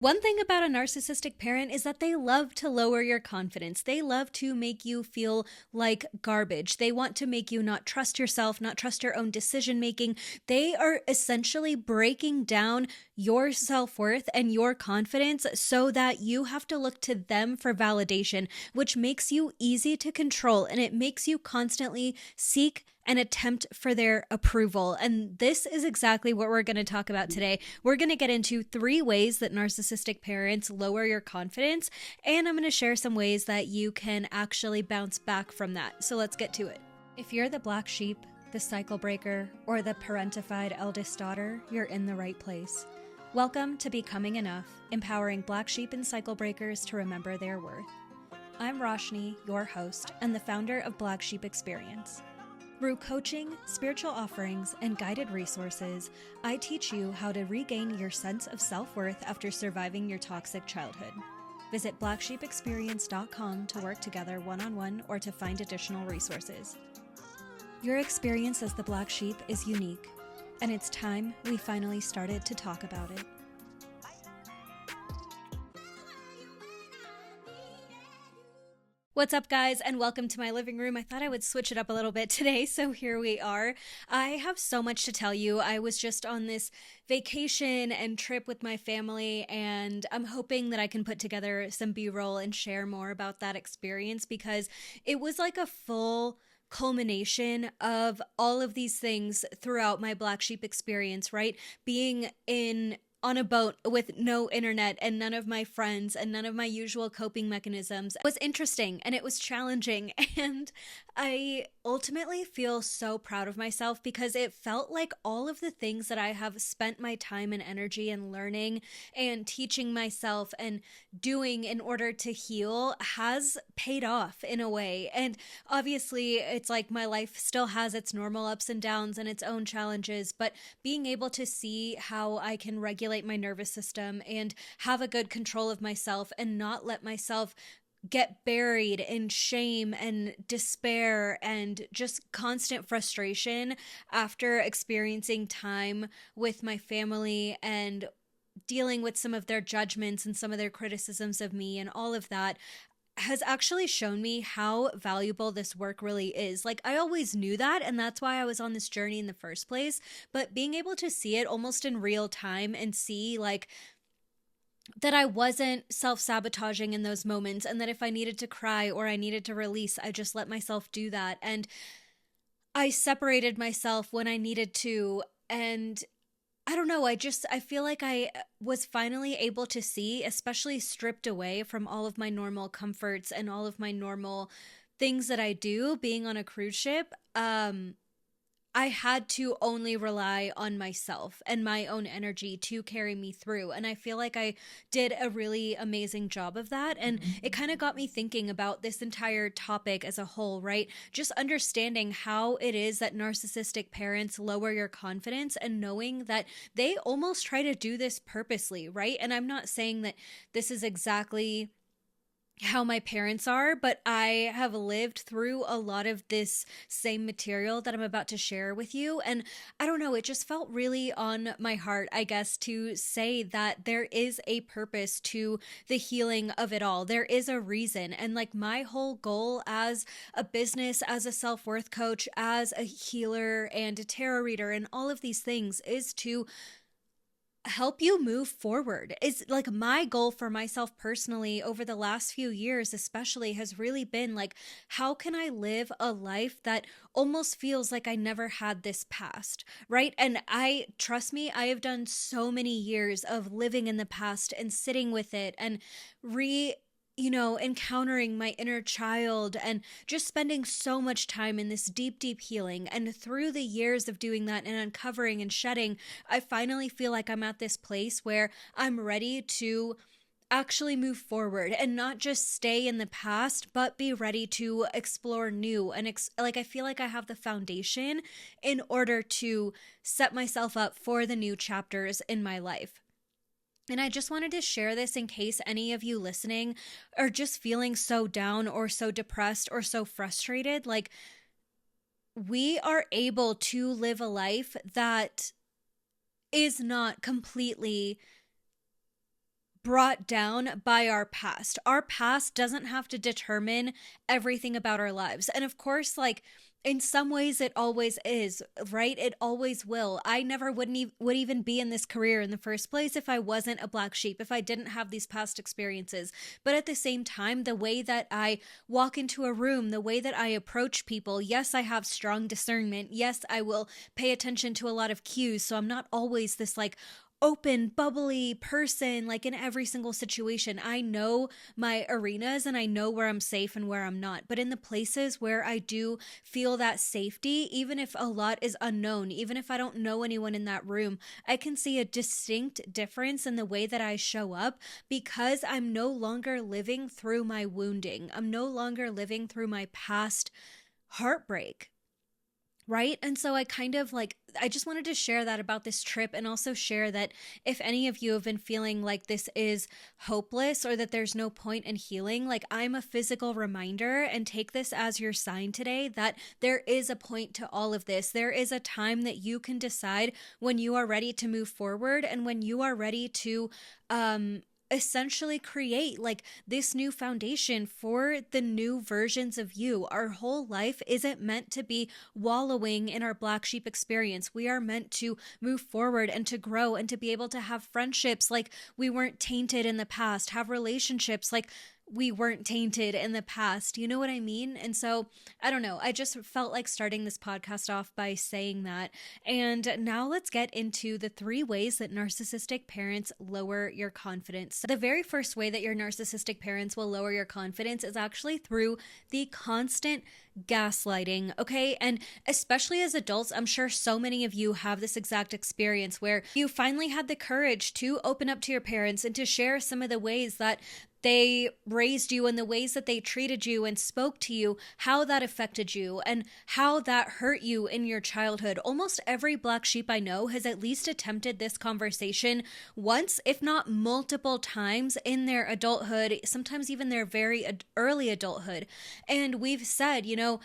One thing about a narcissistic parent is that they love to lower your confidence. They love to make you feel like garbage. They want to make you not trust yourself, not trust your own decision making. They are essentially breaking down your self worth and your confidence so that you have to look to them for validation, which makes you easy to control and it makes you constantly seek and attempt for their approval. And this is exactly what we're going to talk about today. We're going to get into 3 ways that narcissistic parents lower your confidence, and I'm going to share some ways that you can actually bounce back from that. So let's get to it. If you're the black sheep, the cycle breaker, or the parentified eldest daughter, you're in the right place. Welcome to Becoming Enough, empowering black sheep and cycle breakers to remember their worth. I'm Roshni, your host, and the founder of Black Sheep Experience. Through coaching, spiritual offerings, and guided resources, I teach you how to regain your sense of self-worth after surviving your toxic childhood. Visit blacksheepexperience.com to work together one-on-one or to find additional resources. Your experience as the black sheep is unique, and it's time we finally started to talk about it. What's up, guys, and welcome to my living room. I thought I would switch it up a little bit today, so here we are. I have so much to tell you. I was just on this vacation and trip with my family, and I'm hoping that I can put together some B-roll and share more about that experience because it was like a full culmination of all of these things throughout my black sheep experience, right? Being on a boat with no internet and none of my friends and none of my usual coping mechanisms was interesting and it was challenging. And I ultimately feel so proud of myself because it felt like all of the things that I have spent my time and energy in learning and teaching myself and doing in order to heal has paid off in a way. And obviously, it's like my life still has its normal ups and downs and its own challenges, but being able to see how I can regulate my nervous system and have a good control of myself and not let myself get buried in shame and despair and just constant frustration after experiencing time with my family and dealing with some of their judgments and some of their criticisms of me and all of that has actually shown me how valuable this work really is. Like, I always knew that, and that's why I was on this journey in the first place, but being able to see it almost in real time and see like that I wasn't self-sabotaging in those moments, and that if I needed to cry or I needed to release, I just let myself do that. And I separated myself when I needed to. And I don't know, I feel like I was finally able to see, especially stripped away from all of my normal comforts and all of my normal things that I do being on a cruise ship. I had to only rely on myself and my own energy to carry me through. And I feel like I did a really amazing job of that. And it kind of got me thinking about this entire topic as a whole, right? Just understanding how it is that narcissistic parents lower your confidence and knowing that they almost try to do this purposely, right? And I'm not saying that this is exactly how my parents are, but I have lived through a lot of this same material that I'm about to share with you. And I don't know, it just felt really on my heart, I guess, to say that there is a purpose to the healing of it all. There is a reason. And like my whole goal as a business, as a self-worth coach, as a healer and a tarot reader, and all of these things is to help you move forward. Is like my goal for myself personally over the last few years especially has really been like, how can I live a life that almost feels like I never had this past, right? And I trust me, I have done so many years of living in the past and sitting with it and encountering my inner child and just spending so much time in this deep, deep healing. And through the years of doing that and uncovering and shedding, I finally feel like I'm at this place where I'm ready to actually move forward and not just stay in the past, but be ready to explore new. And I feel like I have the foundation in order to set myself up for the new chapters in my life. And I just wanted to share this in case any of you listening are just feeling so down or so depressed or so frustrated. Like, we are able to live a life that is not completely brought down by our past. Our past doesn't have to determine everything about our lives. And of course, like, in some ways it always is, right? It always will. I never would even be in this career in the first place if I wasn't a black sheep, if I didn't have these past experiences. But at the same time, the way that I walk into a room, the way that I approach people, yes, I have strong discernment. Yes, I will pay attention to a lot of cues, so I'm not always this like open, bubbly person, like in every single situation. I know my arenas and I know where I'm safe and where I'm not. But in the places where I do feel that safety, even if a lot is unknown, even if I don't know anyone in that room, I can see a distinct difference in the way that I show up because I'm no longer living through my wounding. I'm no longer living through my past heartbreak. Right. And so I kind of like, I just wanted to share that about this trip and also share that if any of you have been feeling like this is hopeless or that there's no point in healing, like I'm a physical reminder, and take this as your sign today that there is a point to all of this. There is a time that you can decide when you are ready to move forward and when you are ready to, essentially create like this new foundation for the new versions of you. Our whole life isn't meant to be wallowing in our black sheep experience. We are meant to move forward and to grow and to be able to have friendships like we weren't tainted in the past, have relationships like we weren't tainted in the past. You know what I mean? And so I don't know. I just felt like starting this podcast off by saying that. And now let's get into the 3 ways that narcissistic parents lower your confidence. The very first way that your narcissistic parents will lower your confidence is actually through the constant gaslighting, okay? And especially as adults, I'm sure so many of you have this exact experience where you finally had the courage to open up to your parents and to share some of the ways that they raised you and the ways that they treated you and spoke to you, how that affected you and how that hurt you in your childhood. Almost every black sheep I know has at least attempted this conversation once, if not multiple times in their adulthood, sometimes even their very early adulthood. And we've said, you know,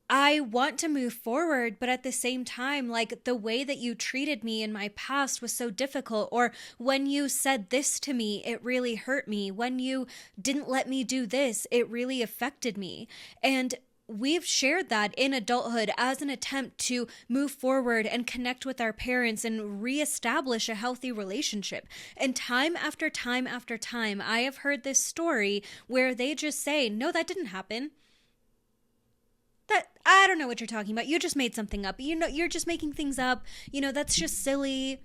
I want to move forward, but at the same time, like the way that you treated me in my past was so difficult. Or when you said this to me, it really hurt me. When you didn't let me do this, it really affected me. And we've shared that in adulthood as an attempt to move forward and connect with our parents and reestablish a healthy relationship. And time after time after time, I have heard this story where they just say, no, that didn't happen. That I don't know what you're talking about. You just made something up. You know, you're just making things up. You know, that's just silly.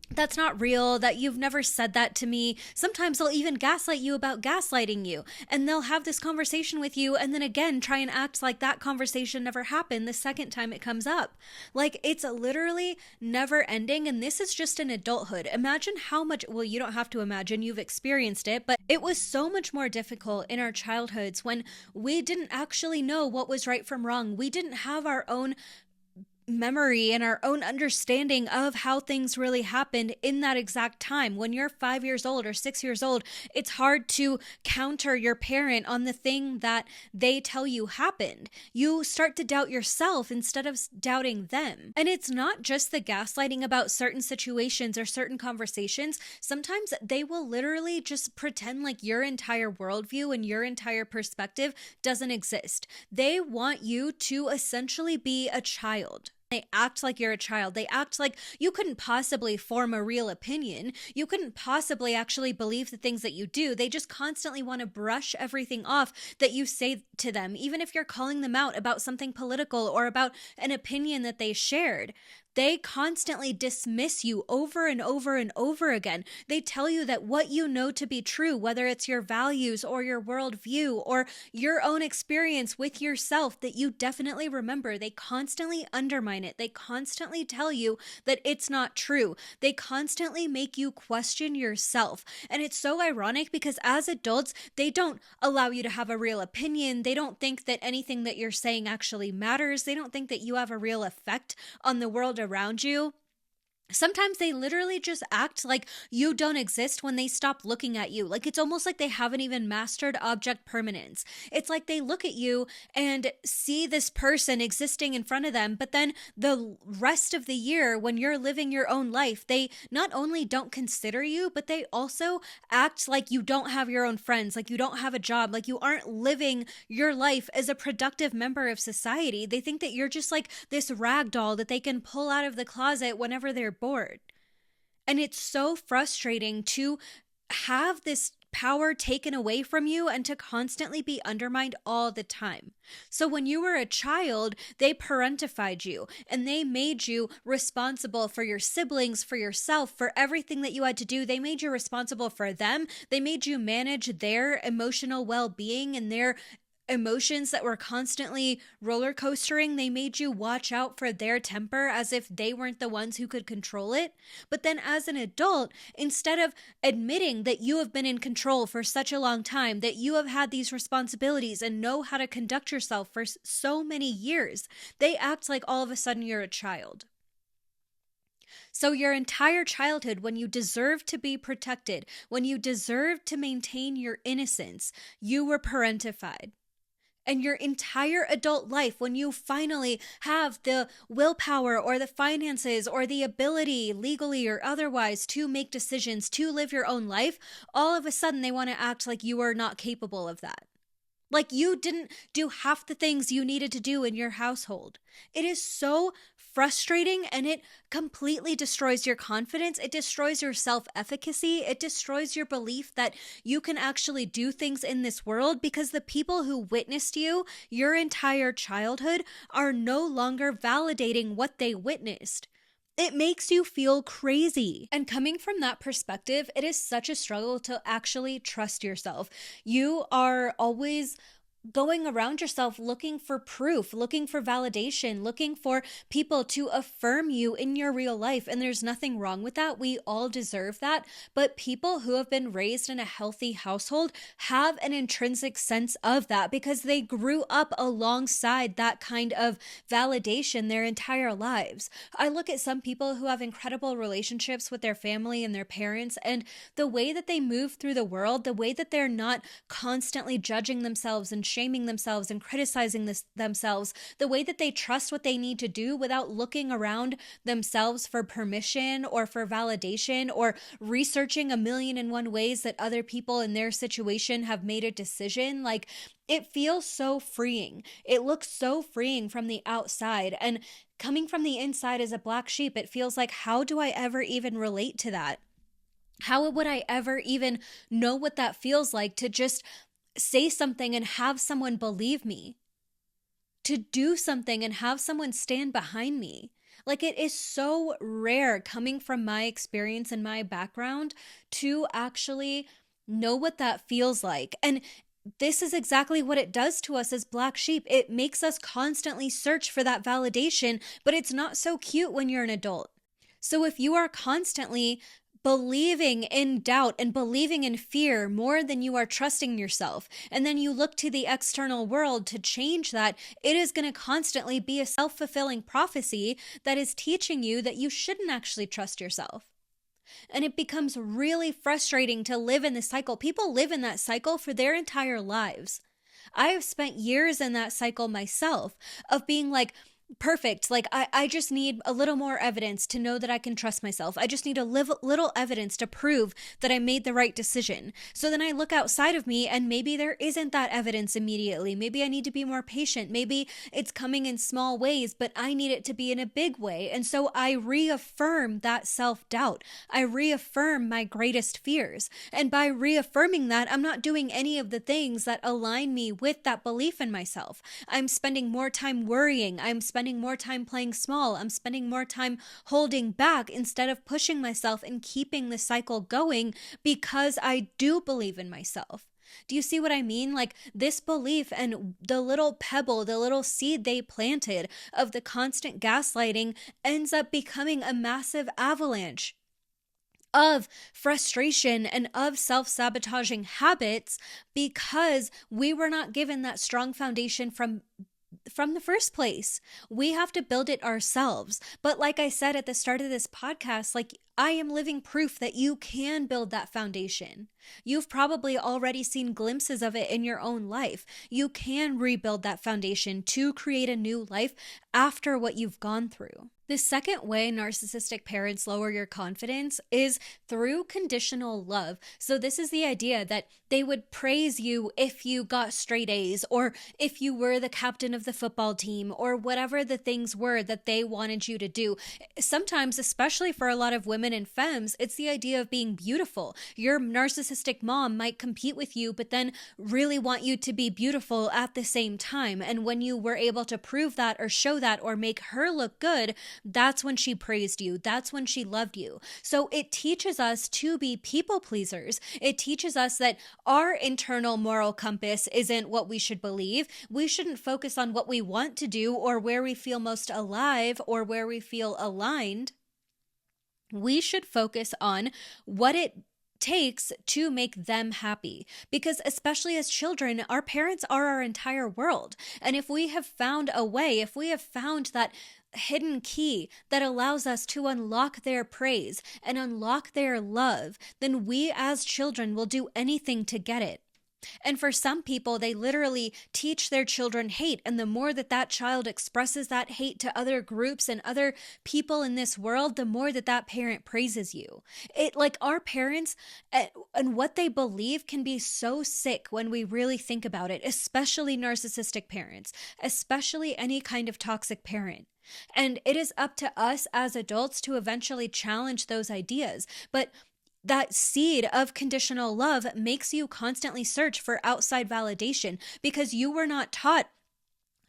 That's not real, that you've never said that to me. Sometimes they'll even gaslight you about gaslighting you. And they'll have this conversation with you and then again try and act like that conversation never happened the second time it comes up. Like it's literally never ending. And this is just in adulthood. Imagine how much, well, you don't have to imagine, you've experienced it, but it was so much more difficult in our childhoods when we didn't actually know what was right from wrong. We didn't have our own memory and our own understanding of how things really happened in that exact time. When you're 5 years old or 6 years old, it's hard to counter your parent on the thing that they tell you happened. You start to doubt yourself instead of doubting them. And it's not just the gaslighting about certain situations or certain conversations. Sometimes they will literally just pretend like your entire worldview and your entire perspective doesn't exist. They want you to essentially be a child. They act like you're a child. They act like you couldn't possibly form a real opinion. You couldn't possibly actually believe the things that you do. They just constantly want to brush everything off that you say to them, even if you're calling them out about something political or about an opinion that they shared. They constantly dismiss you over and over and over again. They tell you that what you know to be true, whether it's your values or your worldview or your own experience with yourself that you definitely remember, they constantly undermine it. They constantly tell you that it's not true. They constantly make you question yourself. And it's so ironic because as adults, they don't allow you to have a real opinion. They don't think that anything that you're saying actually matters. They don't think that you have a real effect on the world around you. Sometimes they literally just act like you don't exist when they stop looking at you. Like it's almost like they haven't even mastered object permanence. It's like they look at you and see this person existing in front of them, but then the rest of the year, when you're living your own life, they not only don't consider you, but they also act like you don't have your own friends, like you don't have a job, like you aren't living your life as a productive member of society. They think that you're just like this rag doll that they can pull out of the closet whenever they're bored. And it's so frustrating to have this power taken away from you and to constantly be undermined all the time. So when you were a child, they parentified you and they made you responsible for your siblings, for yourself, for everything that you had to do. They made you responsible for them. They made you manage their emotional well-being and their emotions that were constantly roller coastering. They made you watch out for their temper as if they weren't the ones who could control it. But then as an adult, instead of admitting that you have been in control for such a long time, that you have had these responsibilities and know how to conduct yourself for so many years, they act like all of a sudden you're a child. So, your entire childhood, when you deserved to be protected, when you deserved to maintain your innocence, you were parentified. And your entire adult life, when you finally have the willpower or the finances or the ability, legally or otherwise, to make decisions, to live your own life, all of a sudden they want to act like you are not capable of that. Like you didn't do half the things you needed to do in your household. It is so frustrating and it completely destroys your confidence. It destroys your self-efficacy. It destroys your belief that you can actually do things in this world because the people who witnessed you your entire childhood are no longer validating what they witnessed. It makes you feel crazy. And coming from that perspective, it is such a struggle to actually trust yourself. You are always going around yourself looking for proof, looking for validation, looking for people to affirm you in your real life. And there's nothing wrong with that. We all deserve that. But people who have been raised in a healthy household have an intrinsic sense of that because they grew up alongside that kind of validation their entire lives. I look at some people who have incredible relationships with their family and their parents, and the way that they move through the world, the way that they're not constantly judging themselves and shaming themselves and criticizing themselves, the way that they trust what they need to do without looking around themselves for permission or for validation or researching a million and one ways that other people in their situation have made a decision. Like, it feels so freeing. It looks so freeing from the outside. And coming from the inside as a black sheep, it feels like, how do I ever even relate to that? How would I ever even know what that feels like to just say something and have someone believe me, to do something and have someone stand behind me? Like, it is so rare coming from my experience and my background to actually know what that feels like. And this is exactly what it does to us as black sheep. It makes us constantly search for that validation, but it's not so cute when you're an adult. So if you are constantly believing in doubt and believing in fear more than you are trusting yourself, and then you look to the external world to change that, it is going to constantly be a self-fulfilling prophecy that is teaching you that you shouldn't actually trust yourself. And it becomes really frustrating to live in this cycle. People live in that cycle for their entire lives. I have spent years in that cycle myself of being like, perfect. Like, I just need a little more evidence to know that I can trust myself. I just need a little evidence to prove that I made the right decision. So then I look outside of me and maybe there isn't that evidence immediately. Maybe I need to be more patient. Maybe it's coming in small ways, but I need it to be in a big way. And so I reaffirm that self-doubt. I reaffirm my greatest fears. And by reaffirming that, I'm not doing any of the things that align me with that belief in myself. I'm spending more time worrying. I'm spending more time playing small. I'm spending more time holding back instead of pushing myself and keeping the cycle going because I do believe in myself. Do you see what I mean? Like, this belief and the little pebble, the little seed they planted of the constant gaslighting ends up becoming a massive avalanche of frustration and of self-sabotaging habits because we were not given that strong foundation from from the first place. We have to build it ourselves. But like I said at the start of this podcast, like I am living proof that you can build that foundation. You've probably already seen glimpses of it in your own life. You can rebuild that foundation to create a new life after what you've gone through. The second way narcissistic parents lower your confidence is through conditional love. So this is the idea that they would praise you if you got straight A's, or if you were the captain of the football team, or whatever the things were that they wanted you to do. Sometimes, especially for a lot of women and femmes, it's the idea of being beautiful. Your narcissistic mom might compete with you, but then really want you to be beautiful at the same time. And when you were able to prove that or show that or make her look good, that's when she praised you. That's when she loved you. So it teaches us to be people pleasers. It teaches us that our internal moral compass isn't what we should believe. We shouldn't focus on what we want to do or where we feel most alive or where we feel aligned. We should focus on what it takes to make them happy, because especially as children, our parents are our entire world. And if we have found a way, if we have found that hidden key that allows us to unlock their praise and unlock their love, then we as children will do anything to get it. And for some people, they literally teach their children hate. And the more that that child expresses that hate to other groups and other people in this world, the more that that parent praises you. It, like, our parents and what they believe can be so sick when we really think about it, especially narcissistic parents, especially any kind of toxic parent. And it is up to us as adults to eventually challenge those ideas. But that seed of conditional love makes you constantly search for outside validation because you were not taught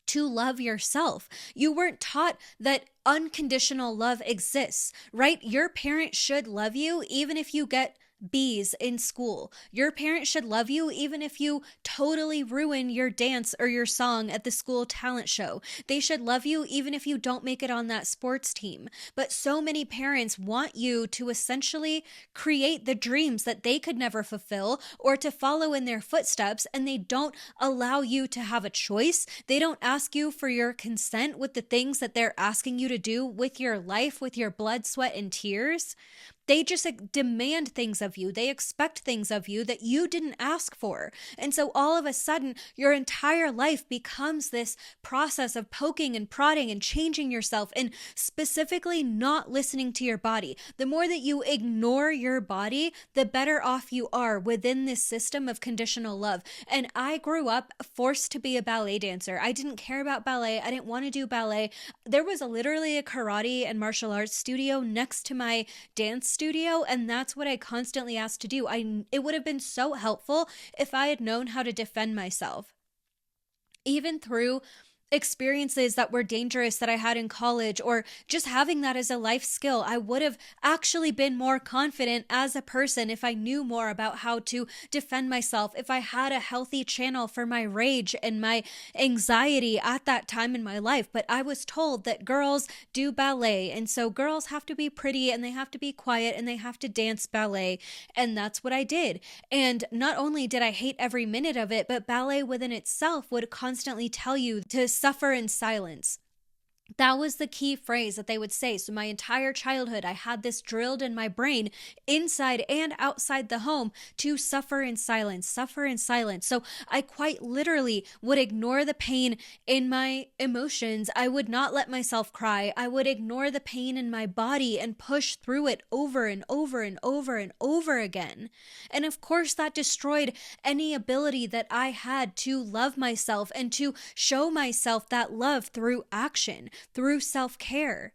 to love yourself. You weren't taught that unconditional love exists, right? Your parent should love you even if you get B's in school. Your parents should love you even if you totally ruin your dance or your song at the school talent show. They should love you even if you don't make it on that sports team. But so many parents want you to essentially create the dreams that they could never fulfill or to follow in their footsteps, and they don't allow you to have a choice. They don't ask you for your consent with the things that they're asking you to do with your life, with your blood, sweat, and tears. They just demand things of you. They expect things of you that you didn't ask for. And so all of a sudden, your entire life becomes this process of poking and prodding and changing yourself and specifically not listening to your body. The more that you ignore your body, the better off you are within this system of conditional love. And I grew up forced to be a ballet dancer. I didn't care about ballet. I didn't want to do ballet. There was literally a karate and martial arts studio next to my dance studio, and that's what I constantly asked to do. It would have been so helpful if I had known how to defend myself. Even through experiences that were dangerous that I had in college, or just having that as a life skill, I would have actually been more confident as a person if I knew more about how to defend myself, if I had a healthy channel for my rage and my anxiety at that time in my life. But I was told that girls do ballet, and so girls have to be pretty and they have to be quiet and they have to dance ballet, and that's what I did. And not only did I hate every minute of it, but ballet within itself would constantly tell you to suffer in silence. That was the key phrase that they would say. So my entire childhood, I had this drilled in my brain, inside and outside the home, to suffer in silence, suffer in silence. So I quite literally would ignore the pain in my emotions. I would not let myself cry. I would ignore the pain in my body and push through it over and over and over and over again. And of course, that destroyed any ability that I had to love myself and to show myself that love through action, through self-care.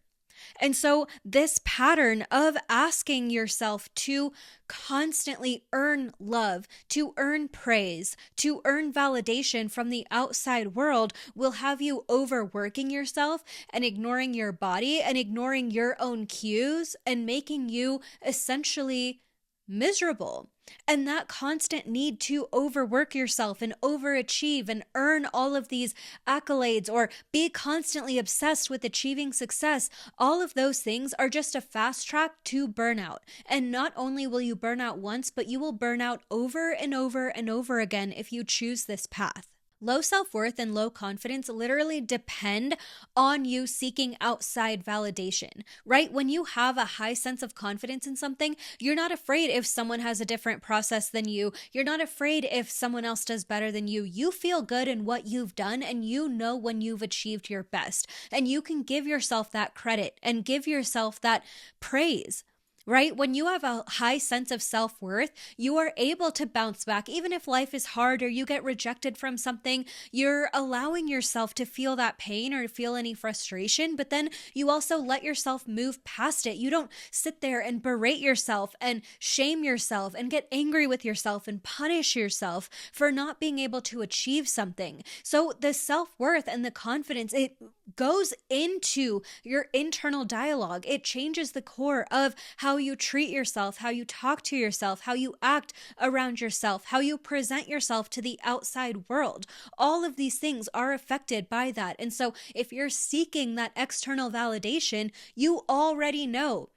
And so this pattern of asking yourself to constantly earn love, to earn praise, to earn validation from the outside world will have you overworking yourself and ignoring your body and ignoring your own cues and making you essentially miserable. And that constant need to overwork yourself and overachieve and earn all of these accolades or be constantly obsessed with achieving success, all of those things are just a fast track to burnout. And not only will you burn out once, but you will burn out over and over and over again if you choose this path. Low self-worth and low confidence literally depend on you seeking outside validation, right? When you have a high sense of confidence in something, you're not afraid if someone has a different process than you. You're not afraid if someone else does better than you. You feel good in what you've done, and you know when you've achieved your best. And you can give yourself that credit and give yourself that praise. Right? When you have a high sense of self worth, you are able to bounce back. Even if life is hard or you get rejected from something, you're allowing yourself to feel that pain or to feel any frustration, but then you also let yourself move past it. You don't sit there and berate yourself and shame yourself and get angry with yourself and punish yourself for not being able to achieve something. So the self worth and the confidence, it goes into your internal dialogue. It changes the core of how you treat yourself, how you talk to yourself, how you act around yourself, how you present yourself to the outside world. All of these things are affected by that. And so if you're seeking that external validation, you already know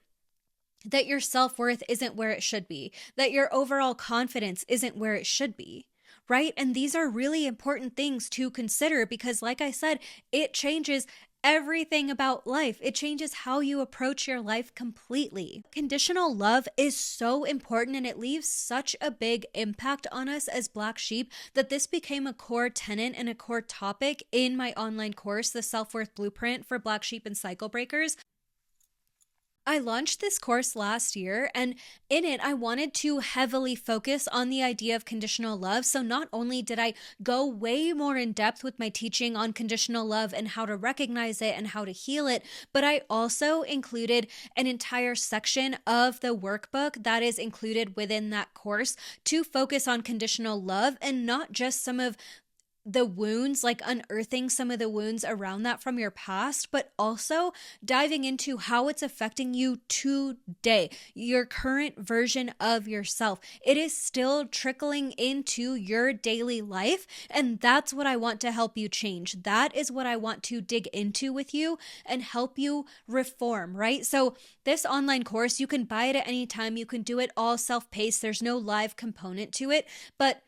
that your self-worth isn't where it should be, that your overall confidence isn't where it should be. Right? And these are really important things to consider because, like I said, it changes everything about life. It changes how you approach your life completely. Conditional love is so important and it leaves such a big impact on us as Black sheep that this became a core tenet and a core topic in my online course, The Self-Worth Blueprint for Black Sheep and Cycle Breakers. I launched this course last year, and in it, I wanted to heavily focus on the idea of conditional love. So not only did I go way more in depth with my teaching on conditional love and how to recognize it and how to heal it, but I also included an entire section of the workbook that is included within that course to focus on conditional love and not just some of the wounds, like unearthing some of the wounds around that from your past, but also diving into how it's affecting you today, your current version of yourself. It is still trickling into your daily life, and that's what I want to help you change. That is what I want to dig into with you and help you reform, right? So this online course, you can buy it at any time. You can do it all self-paced. There's no live component to it, but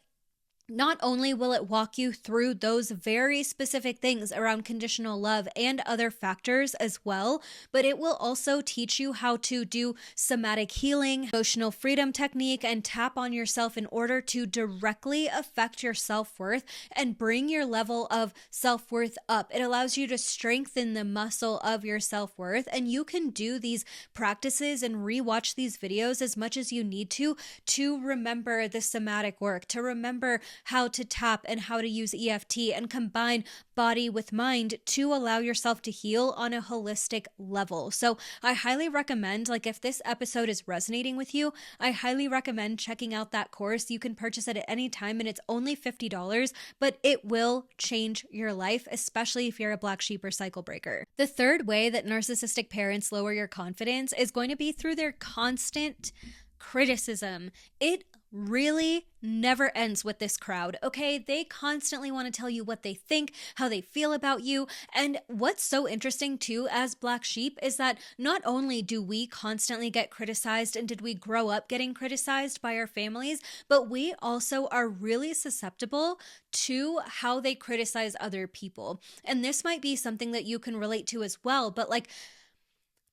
not only will it walk you through those very specific things around conditional love and other factors as well, but it will also teach you how to do somatic healing, emotional freedom technique, and tap on yourself in order to directly affect your self-worth and bring your level of self-worth up. It allows you to strengthen the muscle of your self-worth, and you can do these practices and rewatch these videos as much as you need to remember the somatic work, to remember how to tap and how to use EFT and combine body with mind to allow yourself to heal on a holistic level. So I highly recommend, like if this episode is resonating with you, I highly recommend checking out that course. You can purchase it at any time and it's only $50, but it will change your life, especially if you're a Black sheep or cycle breaker. The third way that narcissistic parents lower your confidence is going to be through their constant criticism. It really never ends with this crowd, okay? They constantly want to tell you what they think, how they feel about you. And what's so interesting too as Black sheep is that not only do we constantly get criticized and did we grow up getting criticized by our families, but we also are really susceptible to how they criticize other people. And this might be something that you can relate to as well, but like,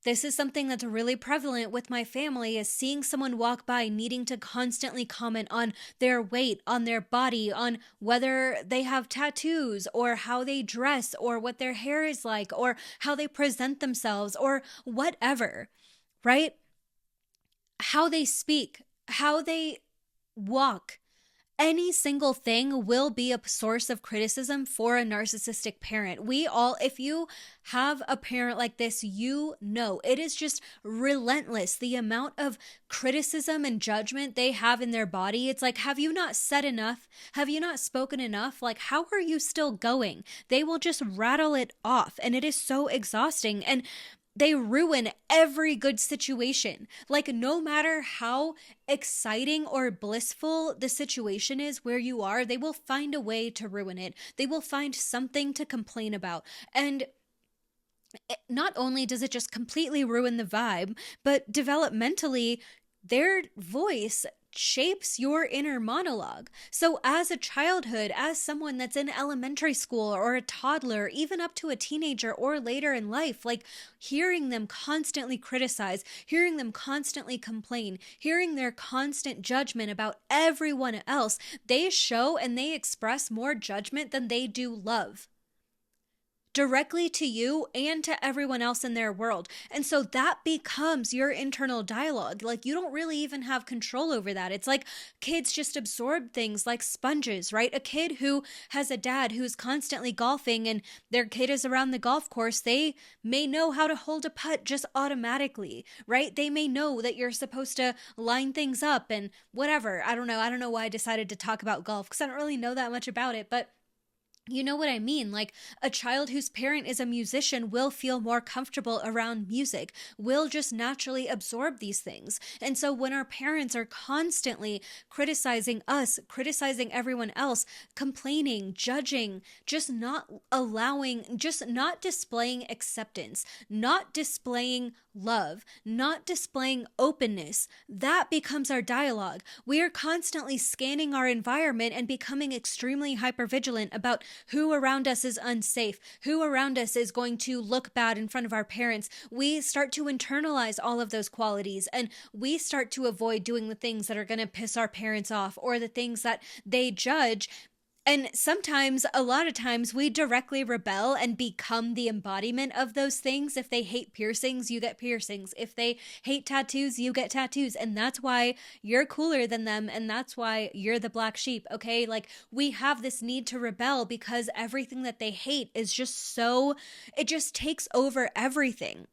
this is something that's really prevalent with my family is seeing someone walk by needing to constantly comment on their weight, on their body, on whether they have tattoos or how they dress or what their hair is like or how they present themselves or whatever, right? How they speak, how they walk. Any single thing will be a source of criticism for a narcissistic parent. We all, if you have a parent like this, you know it is just relentless. The amount of criticism and judgment they have in their body. It's like, have you not said enough? Have you not spoken enough? Like, how are you still going? They will just rattle it off, and it is so exhausting. And they ruin every good situation. Like, no matter how exciting or blissful the situation is where you are, they will find a way to ruin it. They will find something to complain about. And not only does it just completely ruin the vibe, but developmentally, their voice shapes your inner monologue. So as a childhood, as someone that's in elementary school or a toddler, even up to a teenager or later in life, like hearing them constantly criticize, hearing them constantly complain, hearing their constant judgment about everyone else, they show and they express more judgment than they do love, directly to you and to everyone else in their world. And so that becomes your internal dialogue. Like, you don't really even have control over that. It's like kids just absorb things like sponges, right? A kid who has a dad who's constantly golfing and their kid is around the golf course, they may know how to hold a putt just automatically, right? They may know that you're supposed to line things up and whatever. I don't know. I don't know why I decided to talk about golf because I don't really know that much about it, but you know what I mean? Like, a child whose parent is a musician will feel more comfortable around music, will just naturally absorb these things. And so when our parents are constantly criticizing us, criticizing everyone else, complaining, judging, just not allowing, just not displaying acceptance, not displaying love, not displaying openness, that becomes our dialogue. We are constantly scanning our environment and becoming extremely hypervigilant about who around us is unsafe, who around us is going to look bad in front of our parents. We start to internalize all of those qualities and we start to avoid doing the things that are going to piss our parents off or the things that they judge. And sometimes, a lot of times, we directly rebel and become the embodiment of those things. If they hate piercings, you get piercings. If they hate tattoos, you get tattoos. And that's why you're cooler than them. And that's why you're the black sheep, okay? Like, we have this need to rebel because everything that they hate is just so, it just takes over everything.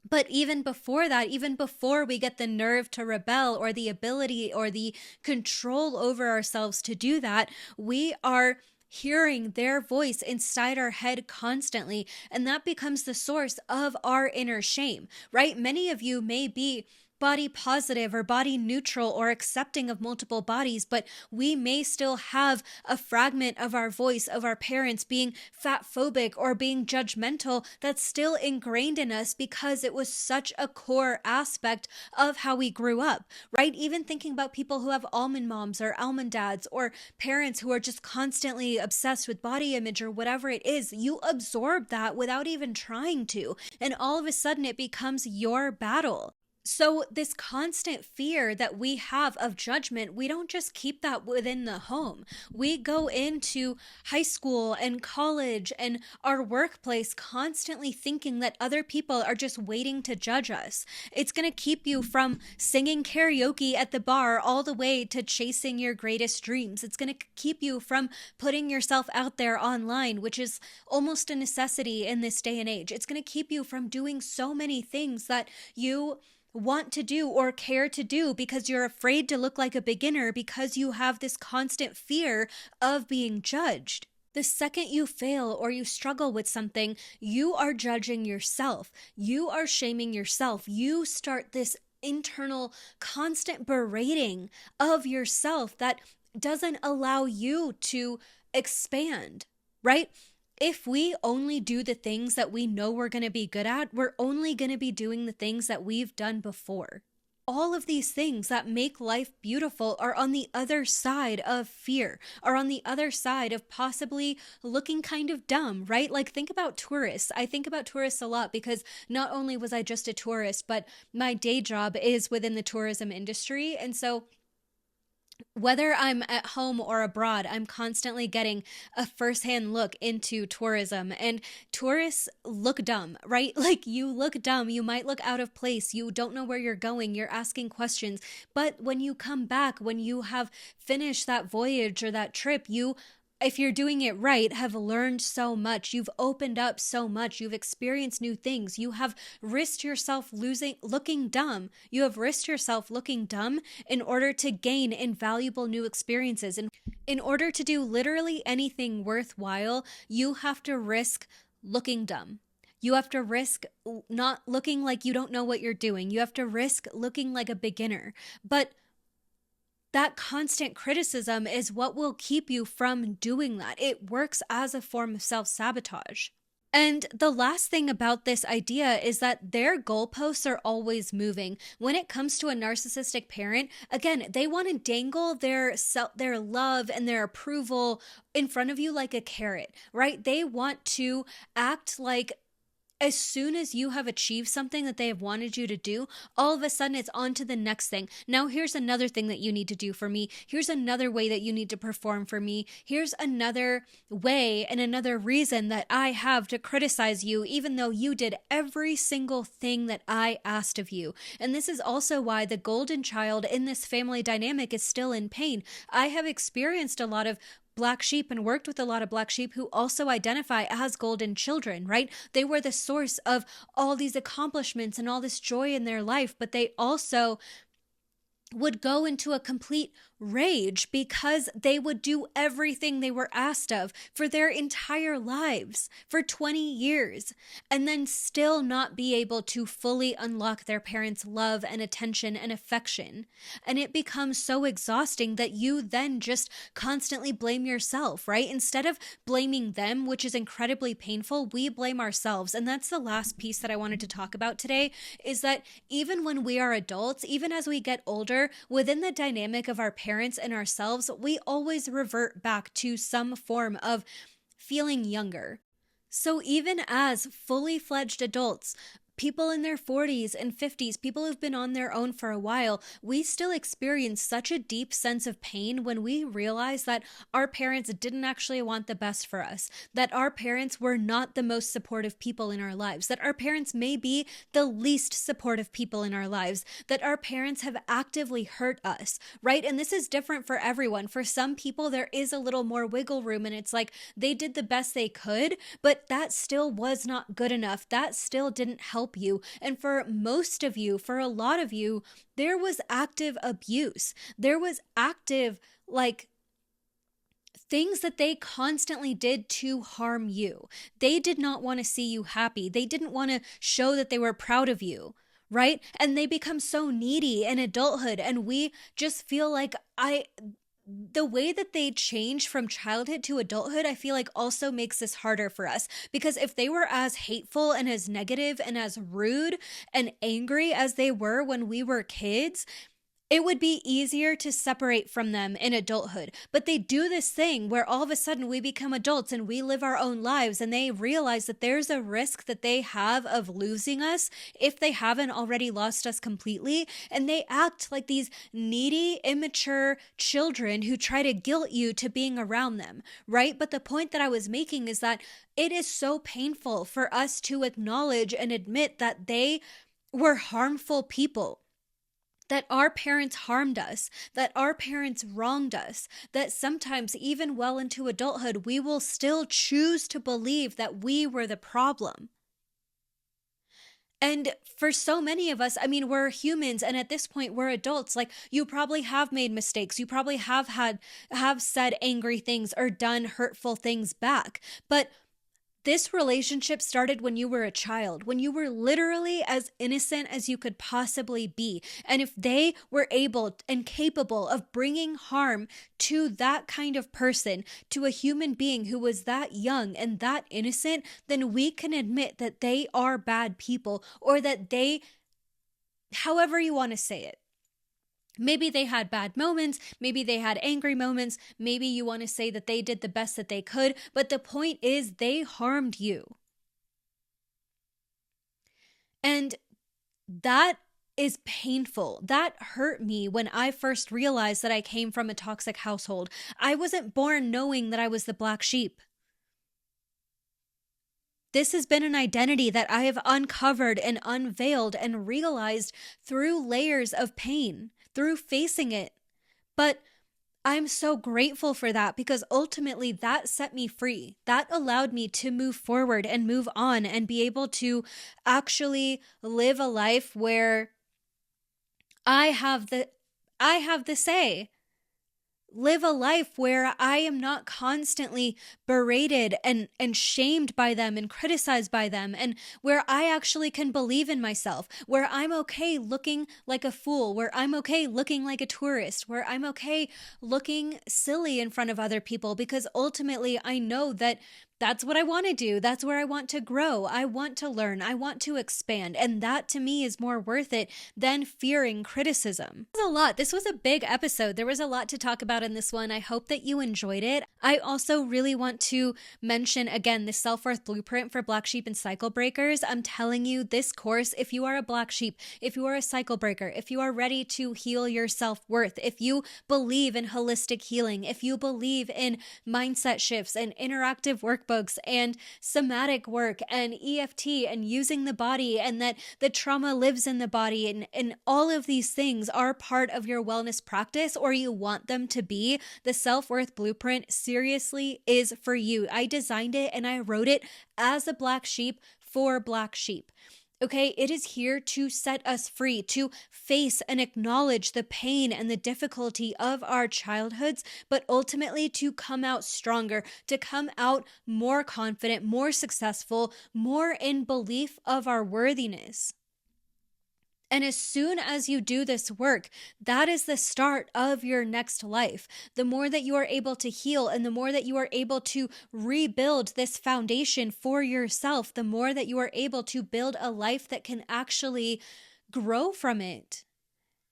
But even before that, even before we get the nerve to rebel or the ability or the control over ourselves to do that, we are hearing their voice inside our head constantly. And that becomes the source of our inner shame, right? Many of you may be body positive or body neutral or accepting of multiple bodies, but we may still have a fragment of our voice of our parents being fat phobic or being judgmental that's still ingrained in us because it was such a core aspect of how we grew up, right? Even thinking about people who have almond moms or almond dads or parents who are just constantly obsessed with body image or whatever it is, you absorb that without even trying to. And all of a sudden it becomes your battle. So this constant fear that we have of judgment, we don't just keep that within the home. We go into high school and college and our workplace constantly thinking that other people are just waiting to judge us. It's going to keep you from singing karaoke at the bar all the way to chasing your greatest dreams. It's going to keep you from putting yourself out there online, which is almost a necessity in this day and age. It's going to keep you from doing so many things that you want to do or care to do because you're afraid to look like a beginner because you have this constant fear of being judged. The second you fail or you struggle with something, you are judging yourself. You are shaming yourself. You start this internal constant berating of yourself that doesn't allow you to expand, right? If we only do the things that we know we're going to be good at, we're only going to be doing the things that we've done before. All of these things that make life beautiful are on the other side of fear, are on the other side of possibly looking kind of dumb, right? Like, think about tourists. I think about tourists a lot because not only was I just a tourist, but my day job is within the tourism industry. And so whether I'm at home or abroad, I'm constantly getting a firsthand look into tourism, and tourists look dumb, right? Like, you look dumb. You might look out of place. You don't know where you're going. You're asking questions. But when you come back, when you have finished that voyage or that trip, if you're doing it right, have learned so much. You've opened up so much. You've experienced new things. You have risked yourself looking dumb. You have risked yourself looking dumb in order to gain invaluable new experiences. And in order to do literally anything worthwhile, you have to risk looking dumb. You have to risk not looking like you don't know what you're doing. You have to risk looking like a beginner. But that constant criticism is what will keep you from doing that. It works as a form of self-sabotage. And the last thing about this idea is that their goalposts are always moving. When it comes to a narcissistic parent, again, they want to dangle their love and their approval in front of you like a carrot, right? They want to act like as soon as you have achieved something that they have wanted you to do, all of a sudden it's on to the next thing. Now, here's another thing that you need to do for me. Here's another way that you need to perform for me. Here's another way and another reason that I have to criticize you, even though you did every single thing that I asked of you. And this is also why the golden child in this family dynamic is still in pain. I have experienced a lot of black sheep and worked with a lot of black sheep who also identify as golden children, right? They were the source of all these accomplishments and all this joy in their life, but they also would go into a complete rage because they would do everything they were asked of for their entire lives for 20 years and then still not be able to fully unlock their parents' love and attention and affection. And it becomes so exhausting that you then just constantly blame yourself, right? Instead of blaming them, which is incredibly painful, we blame ourselves. And that's the last piece that I wanted to talk about today, is that even when we are adults, even as we get older, within the dynamic of our parents and ourselves, we always revert back to some form of feeling younger. So even as fully fledged adults, people in their 40s and 50s, people who've been on their own for a while, we still experience such a deep sense of pain when we realize that our parents didn't actually want the best for us, that our parents were not the most supportive people in our lives, that our parents may be the least supportive people in our lives, that our parents have actively hurt us, right? And this is different for everyone. For some people, there is a little more wiggle room and it's like they did the best they could, but that still was not good enough. That still didn't help you. And for most of you, for a lot of you, there was active abuse. There was active, things that they constantly did to harm you. They did not want to see you happy. They didn't want to show that they were proud of you, right? And they become so needy in adulthood. And we just feel like the way that they change from childhood to adulthood, I feel like also makes this harder for us. Because if they were as hateful and as negative and as rude and angry as they were when we were kids, it would be easier to separate from them in adulthood. But they do this thing where all of a sudden we become adults and we live our own lives, and they realize that there's a risk that they have of losing us if they haven't already lost us completely. And they act like these needy, immature children who try to guilt you to being around them, right? But the point that I was making is that it is so painful for us to acknowledge and admit that they were harmful people, that our parents harmed us, that our parents wronged us, that sometimes even well into adulthood, we will still choose to believe that we were the problem. And for so many of us, I mean, we're humans, and at this point we're adults. Like, you probably have made mistakes. You probably have said angry things or done hurtful things back. But this relationship started when you were a child, when you were literally as innocent as you could possibly be. And if they were able and capable of bringing harm to that kind of person, to a human being who was that young and that innocent, then we can admit that they are bad people, or that they, however you want to say it. Maybe they had bad moments, maybe they had angry moments, maybe you want to say that they did the best that they could, but the point is they harmed you. And that is painful. That hurt me when I first realized that I came from a toxic household. I wasn't born knowing that I was the black sheep. This has been an identity that I have uncovered and unveiled and realized through layers of pain, through facing it. But I'm so grateful for that, because ultimately that set me free. That allowed me to move forward and move on and be able to actually live a life where I have the say. Live a life where I am not constantly berated and shamed by them and criticized by them, and where I actually can believe in myself, where I'm okay looking like a fool, where I'm okay looking like a tourist, where I'm okay looking silly in front of other people, because ultimately I know that That's what I want to do. That's where I want to grow. I want to learn. I want to expand. And that to me is more worth it than fearing criticism. This was a lot. This was a big episode. There was a lot to talk about in this one. I hope that you enjoyed it. I also really want to mention again the self-worth blueprint for Black Sheep and Cycle Breakers. I'm telling you, this course, if you are a Black Sheep, if you are a cycle breaker, if you are ready to heal your self-worth, if you believe in holistic healing, if you believe in mindset shifts and interactive workbooks and somatic work and EFT and using the body, and that the trauma lives in the body, and all of these things are part of your wellness practice, or you want them to be, the self-worth blueprint seriously is for you. I designed it and I wrote it as a Black Sheep for Black Sheep. Okay, it is here to set us free, to face and acknowledge the pain and the difficulty of our childhoods, but ultimately to come out stronger, to come out more confident, more successful, more in belief of our worthiness. And as soon as you do this work, that is the start of your next life. The more that you are able to heal and the more that you are able to rebuild this foundation for yourself, the more that you are able to build a life that can actually grow from it,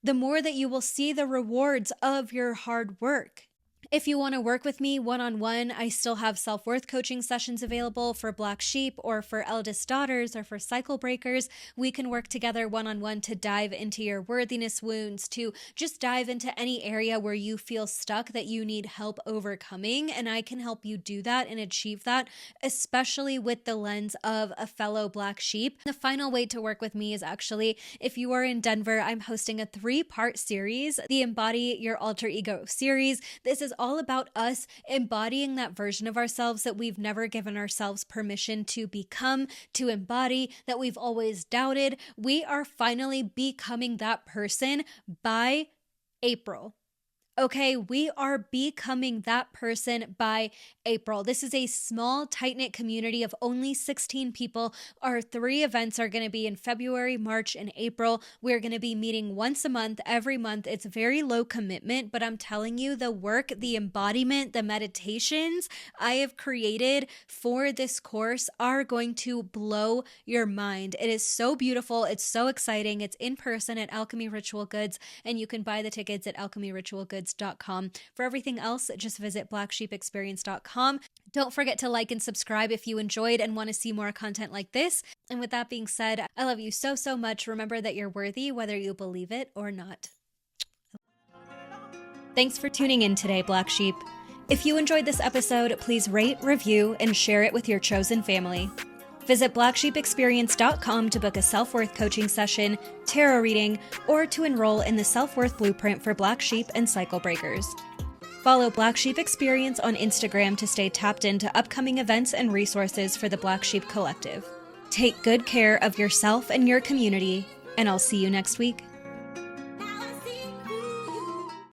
the more that you will see the rewards of your hard work. If you want to work with me one-on-one, I still have self-worth coaching sessions available for Black Sheep or for eldest daughters or for cycle breakers. We can work together one-on-one to dive into your worthiness wounds, to just dive into any area where you feel stuck that you need help overcoming. And I can help you do that and achieve that, especially with the lens of a fellow Black Sheep. The final way to work with me is actually, if you are in Denver, I'm hosting a 3-part series, the Embody Your Alter Ego series. This is all about us embodying that version of ourselves that we've never given ourselves permission to become, to embody, that we've always doubted. We are finally becoming that person by April. Okay, we are becoming that person by April. This is a small, tight-knit community of only 16 people. Our 3 events are going to be in February, March, and April. We're going to be meeting once a month, every month. It's very low commitment, but I'm telling you, the work, the embodiment, the meditations I have created for this course are going to blow your mind. It is so beautiful. It's so exciting. It's in person at Alchemy Ritual Goods, and you can buy the tickets at alchemyritualgoods.com. For everything else, just visit blacksheepexperience.com. Don't forget to like and subscribe if you enjoyed and want to see more content like this. And with that being said, I love you so, so much. Remember that you're worthy, whether you believe it or not. Thanks for tuning in today, Black Sheep. If you enjoyed this episode, please rate, review, and share it with your chosen family. Visit blacksheepexperience.com to book a self-worth coaching session, tarot reading, or to enroll in the self-worth blueprint for Black Sheep and cycle breakers. Follow Black Sheep Experience on Instagram to stay tapped into upcoming events and resources for the Black Sheep Collective. Take good care of yourself and your community, and I'll see you next week.